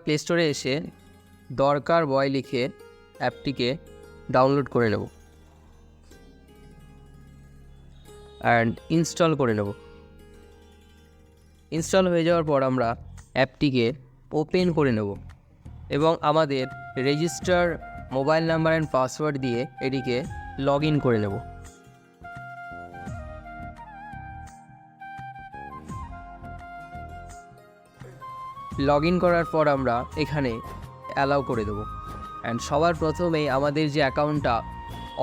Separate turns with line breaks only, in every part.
Play স্টোরে এসে দরকার বয় লিখে অ্যাপটিকে ডাউনলোড করে নেব অ্যান্ড ইনস্টল করে নেব। ইনস্টল হয়ে যাওয়ার পর আমরা অ্যাপটিকে ওপেন করে নেব এবং আমাদের register mobile number and password দিয়ে এটিকে লগ ইন করে নেব। লগ ইন করার পর আমরা এখানে অ্যালাউ করে দেবো অ্যান্ড সবার প্রথমেই আমাদের যে অ্যাকাউন্টটা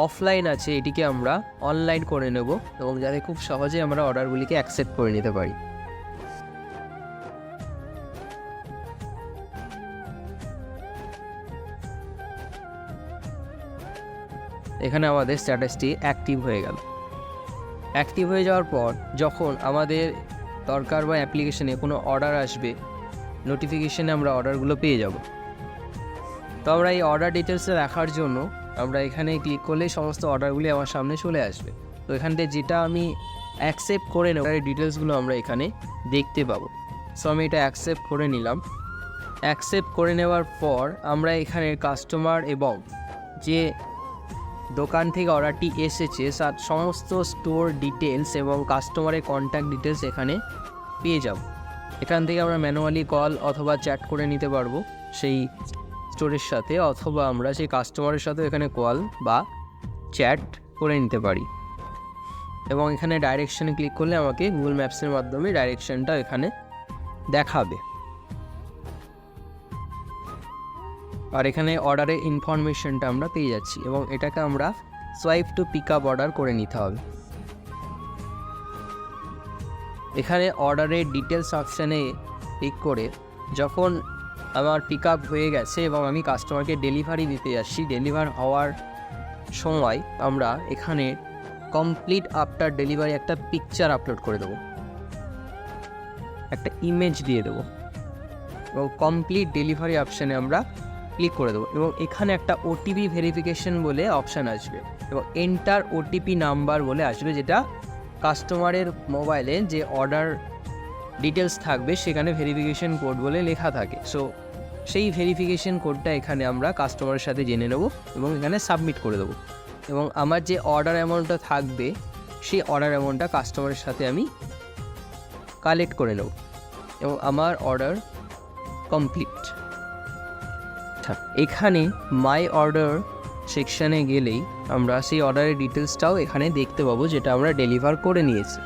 অফলাইন আছে এটিকে আমরা অনলাইন করে নেব এবং যাতে খুব সহজে আমরা অর্ডারগুলিকে অ্যাকসেপ্ট করে নিতে পারি। এখানে আমাদের স্ট্যাটাসটি অ্যাক্টিভ হয়ে গেল। অ্যাক্টিভ হয়ে যাওয়ার পর যখন আমাদের দরকার বা অ্যাপ্লিকেশনে কোনো অর্ডার আসবে নোটিফিকেশানে আমরা অর্ডারগুলো পেয়ে যাব। তো আমরা এই অর্ডার ডিটেলসে রাখার জন্য আমরা এখানে ক্লিক করলেই সমস্ত অর্ডারগুলি আমার সামনে চলে আসবে। তো এখান থেকে যেটা আমি অ্যাকসেপ্ট করে নেব এই ডিটেলসগুলো আমরা এখানে দেখতে পাবো। সো আমি এটা অ্যাকসেপ্ট করে নিলাম। অ্যাকসেপ্ট করে নেওয়ার পর আমরা এখানে কাস্টমার এবং যে দোকান থেকে অর্ডারটি এসেছে তার সমস্ত স্টোর ডিটেলস এবং কাস্টমারের কন্ট্যাক্ট ডিটেলস এখানে পেয়ে যাব। এখান থেকে আমরা ম্যানুয়ালি কল অথবা চ্যাট করে নিতে পারবো সেই স্টোরের সাথে, অথবা আমরা সেই কাস্টমারের সাথে এখানে কল বা চ্যাট করে নিতে পারি। এবং এখানে ডাইরেকশানে ক্লিক করলে আমাকে গুগল ম্যাপসের মাধ্যমে ডাইরেকশানটা এখানে দেখাবে। আর এখানে অর্ডারের ইনফরমেশনটা আমরা পেয়ে যাচ্ছি এবং এটাকে আমরা swipe to pick up order করে নিতে হবে। এখানে অর্ডারের ডিটেলস অপশানে ক্লিক করে যখন আমার পিক আপ হয়ে গেছে এবং আমি কাস্টমারকে ডেলিভারি দিতে যাচ্ছি, ডেলিভার হওয়ার সময় আমরা এখানে কমপ্লিট আফটার ডেলিভারি একটা পিকচার আপলোড করে দেবো, একটা ইমেজ দিয়ে দেবো এবং কমপ্লিট ডেলিভারি অপশানে আমরা ক্লিক করে দেবো এবং এখানে একটা ওটিপি ভেরিফিকেশন বলে অপশান আসবে এবং এন্টার ওটিপি নাম্বার বলে আসবে, যেটা কাস্টমারের মোবাইলে যে অর্ডার ডিটেলস থাকবে সেখানে ভেরিফিকেশন কোড বলে লেখা থাকে। সো সেই ভেরিফিকেশন কোডটা এখানে আমরা কাস্টমারের সাথে জেনে নেব এবং এখানে সাবমিট করে দেবো এবং আমার যে অর্ডার অ্যামাউন্টটা থাকবে সেই অর্ডার অ্যামাউন্টটা কাস্টমারের সাথে আমি কালেক্ট করে নেব এবং আমার অর্ডার কমপ্লিট। এখানে মাই অর্ডার সেকশানে গেলেই আমরা সেই অর্ডারের ডিটেলসটাও এখানে দেখতে পাবো যেটা আমরা ডেলিভার করে নিয়েছি।